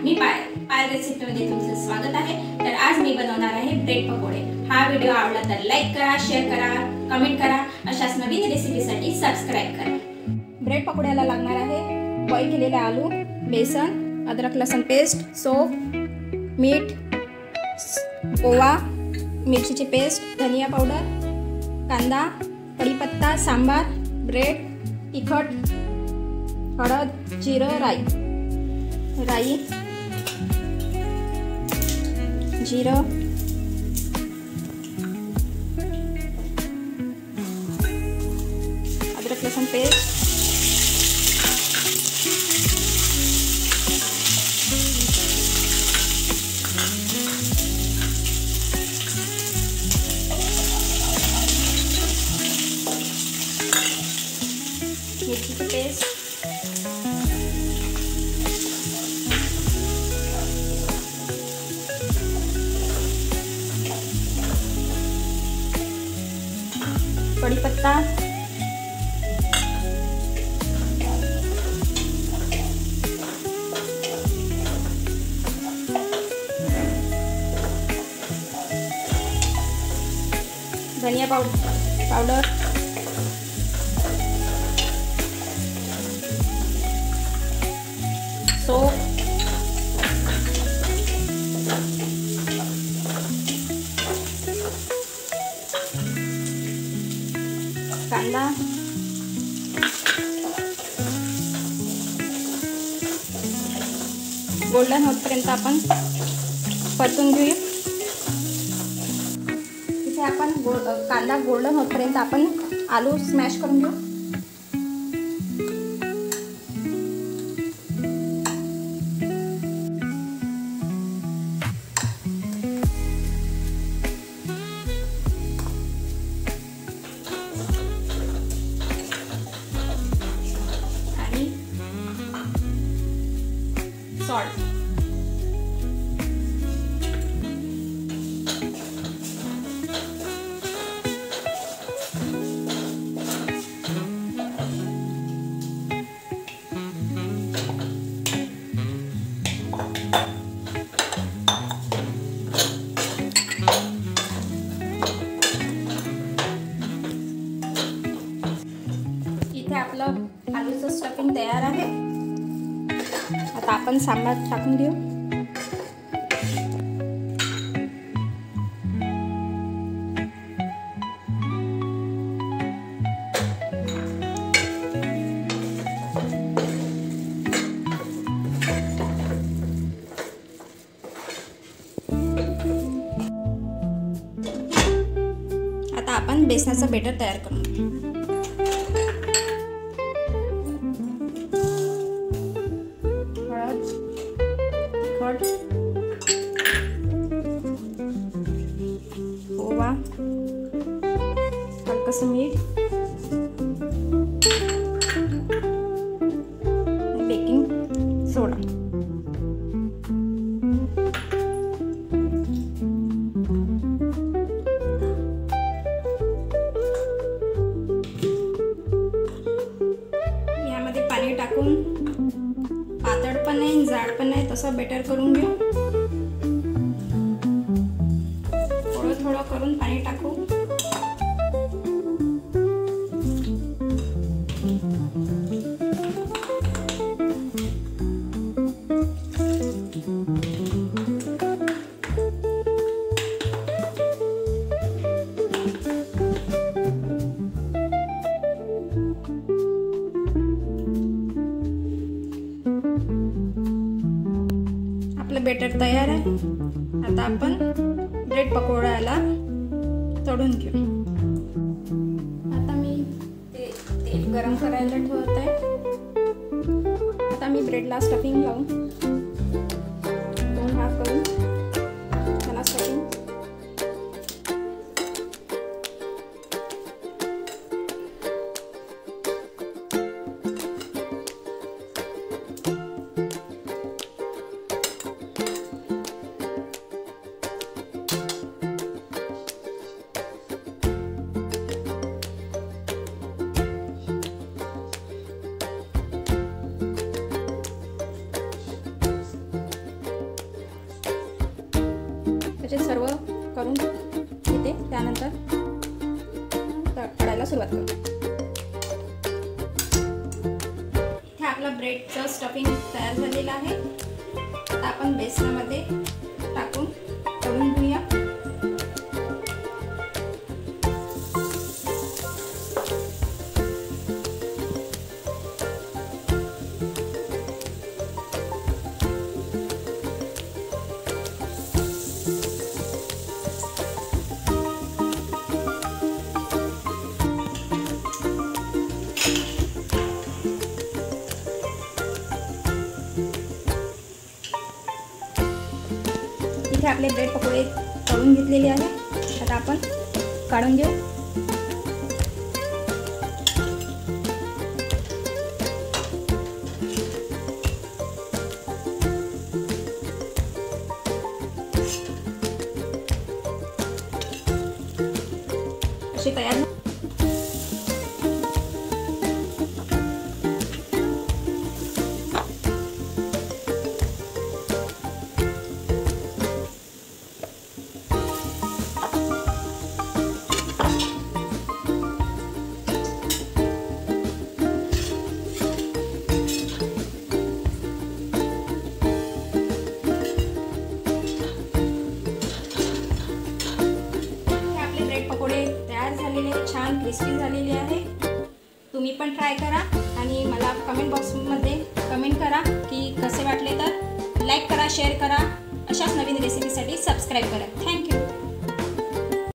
मी पायल रेसिपीमध्ये तुमचं स्वागत आहे। तर आज मी बनवणार आहे ब्रेड पकोडे। हा व्हिडिओ आवडला तर लाईक करा, शेअर करा, कमेंट करा। अशाच नवीन रेसिपीसाठी सबस्क्राइब करा। ब्रेड पकोड्याला लागणार आहे बॉईल केलेले आलू, बेसन, अदरक लसूण पेस्ट, सौंफ, मीठ, ओवा, मिरचीची पेस्ट, धनिया पावडर, कांदा, कढीपत्ता, सांबार, ब्रेड, तिखट, हळद, जिरं, राई, जिरं, अदरक लसूण पेस्ट, मिरचीची पेस्ट, कढीपत्ता, धनिया पावडर, सौंफ, कांदा, गोल्डन होतपर्यंत आपण परतून घेऊया। इथे आपण कांदा गोल्डन होतपर्यंत आपण आलू स्मॅश करून घेऊ। सॉल्ट, इथे आपलं आलूचं स्टफिंग तयार आहे। आता आपण सांबार टाकून देऊ। आता आपण बेसनाचं बेटर तयार करून घेऊ। ओवा, हलकस मीठ, बेकिंग सोडा, यामध्ये पाणी टाकून पातळ पण नाही जाड पण नाही तसं बेटर करून घेऊ। थोडं करून पाणी टाकू। आपलं बेटर तयार आहे। आता आपण ब्रेड पकोड्याला तळून घेऊ। आता मी तेल गरम करायला ठेवत आहे। आता मी ब्रेडला स्टफिंग लावून दोन भाग करून त्याला स्टफिंग काढून घेते, त्यानंतर तळायला सुरुवात करते. इथे आपला ब्रेडचं स्टफिंग तयार झालेलं आहे. आता आपण बेसनामध्ये टाकून तळून घेऊया. इथे आपले ब्रेड पकोडे तळून घेतलेले आहे. आता आपण काढून घेऊ. असे तयार. पकोडे तयार झालेले, छान क्रिस्पी झालेले आहे. तुम्ही पण ट्राय करा आणि मला कमेंट बॉक्समध्ये कमेंट करा की कसे वाटले. तर लाईक करा, शेअर करा. अशाच नवीन रेसिपीसाठी सबस्क्राईब करा. थँक्यू.